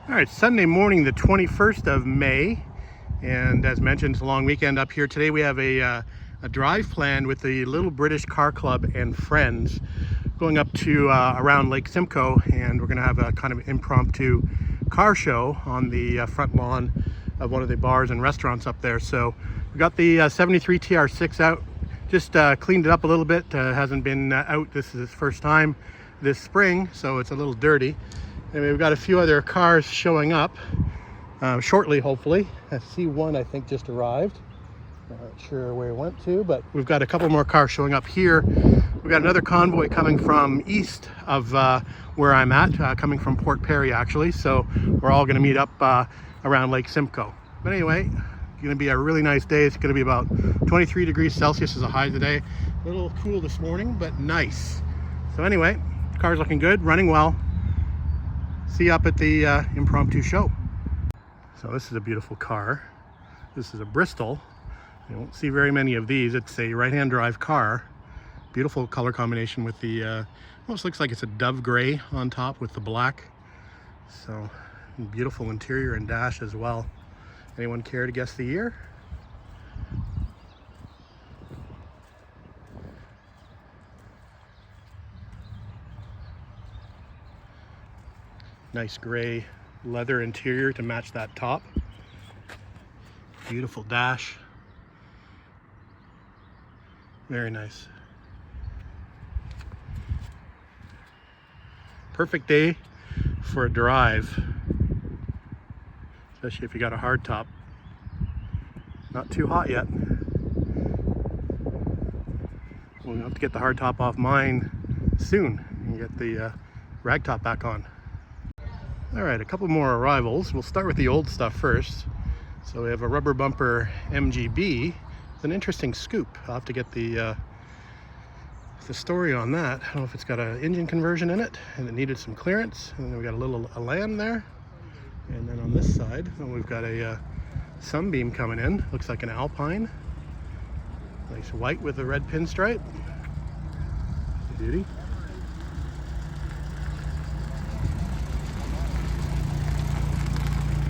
All right, Sunday morning, the 21st of May, and as mentioned, it's a long weekend up here. Today we have a drive planned with the Little British Car Club and friends going up to around Lake Simcoe, and we're going to have a kind of impromptu car show on the front lawn of one of the bars and restaurants up there. So we got the 73 TR6 out, just cleaned it up a little bit. Hasn't been out, this is its first time this spring, so it's a little dirty. Anyway, we've got a few other cars showing up shortly, hopefully. I see one, I think, just arrived. Not sure where it went to, but we've got a couple more cars showing up here. We've got another convoy coming from east of where I'm at, coming from Port Perry, actually. So we're all going to meet up around Lake Simcoe. But anyway, it's going to be a really nice day. It's going to be about 23 degrees Celsius as a high today. A little cool this morning, but nice. So anyway, car's looking good, running well. See you up at the impromptu show. So this is a beautiful car. This is a Bristol. You won't see very many of these. It's a right-hand drive car. Beautiful color combination with the, almost looks like it's a dove gray on top with the black. So beautiful interior and dash as well. Anyone care to guess the year? Nice gray leather interior to match that top. Beautiful dash. Very nice. Perfect day for a drive, especially if you got a hard top. Not too hot yet. We'll have to get the hard top off mine soon and get the rag top back on. All right, a couple more arrivals. We'll start with the old stuff first. So we have a rubber bumper MGB. It's an interesting scoop. I'll have to get the story on that. I don't know if it's got an engine conversion in it and it needed some clearance. And then we got a lamb there. And then on this side, we've got a sunbeam coming in. Looks like an Alpine. Nice white with a red pinstripe. Beauty.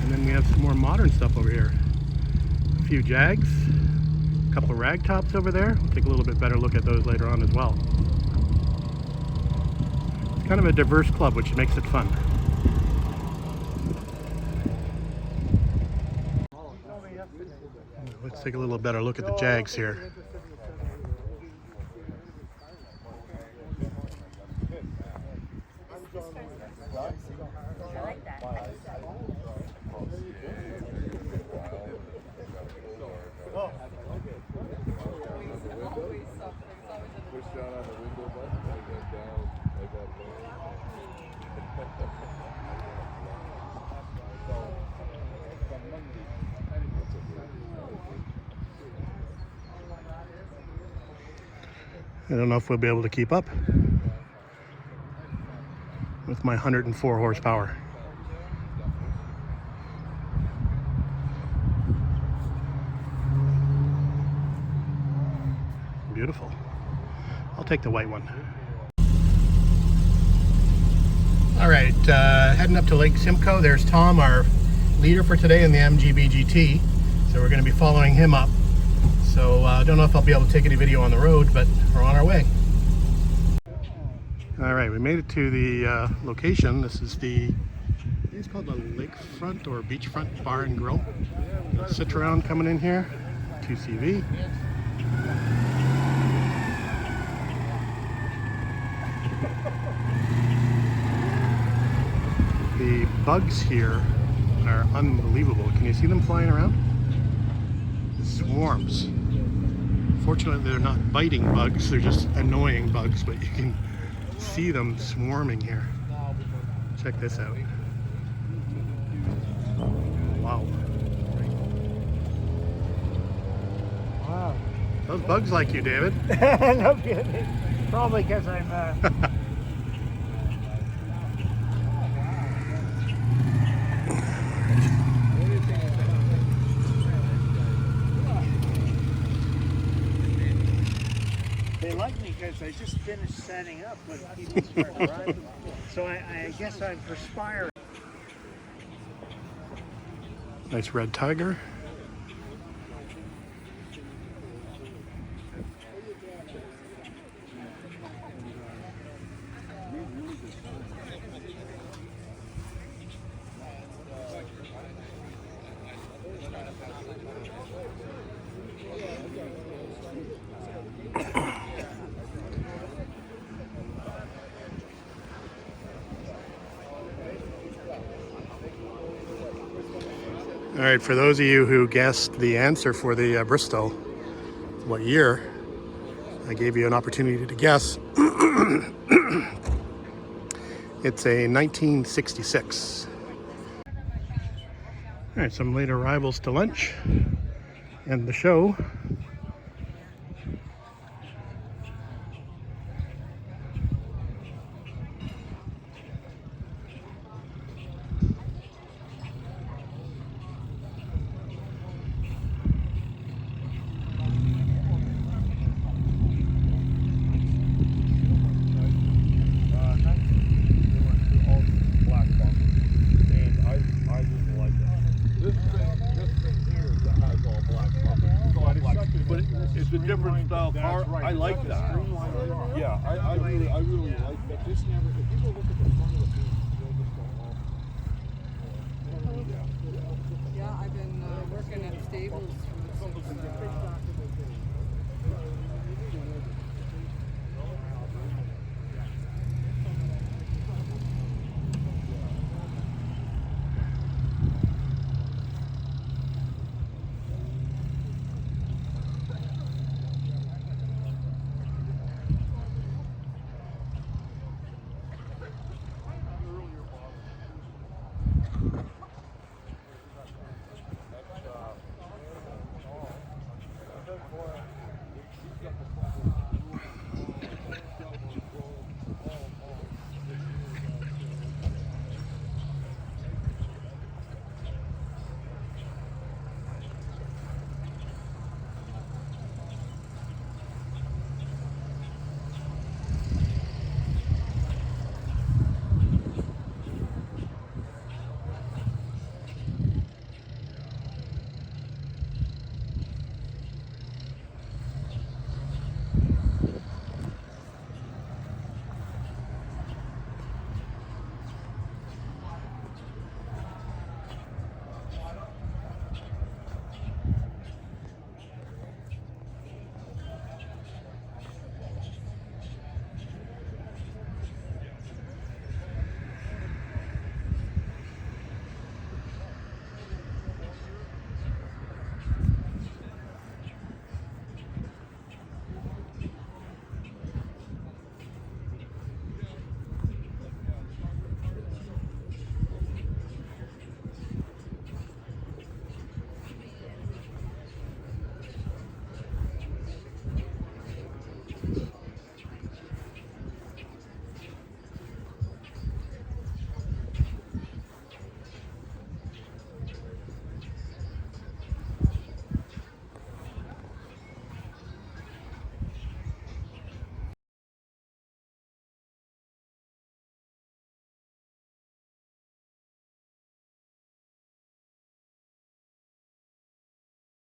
And then we have some more modern stuff over here. A few Jags, a couple of rag tops over there. We'll take a little bit better look at those later on as well. It's kind of a diverse club, which makes it fun. Let's take a little better look at the Jags here. I don't know if we'll be able to keep up with my 104 horsepower. Beautiful. I'll take the white one. All right, heading up to Lake Simcoe. There's Tom, our leader for today in the MGB GT. So we're going to be following him up. So I don't know if I'll be able to take any video on the road, but we're on our way. All right, we made it to the location. This is it's called the Lakefront or Beachfront Bar and Grill. Sit around coming in here, 2CV. The bugs here are unbelievable. Can you see them flying around? The swarms. Fortunately, they're not biting bugs, they're just annoying bugs, but you can see them swarming here. Check this out. Wow. Wow. Those bugs like you, David. No kidding. Probably because I'm They like me because I just finished setting up when people start arriving. So I guess I'm perspiring. Nice red tiger. All right, for those of you who guessed the answer for the Bristol, what year, I gave you an opportunity to guess. It's a 1966. All right, some late arrivals to lunch and the show. It's a different style car. I like that. Yeah, I really like that. Just never. If people look at the front of the page, they'll just go off. Yeah, I've been working at stables.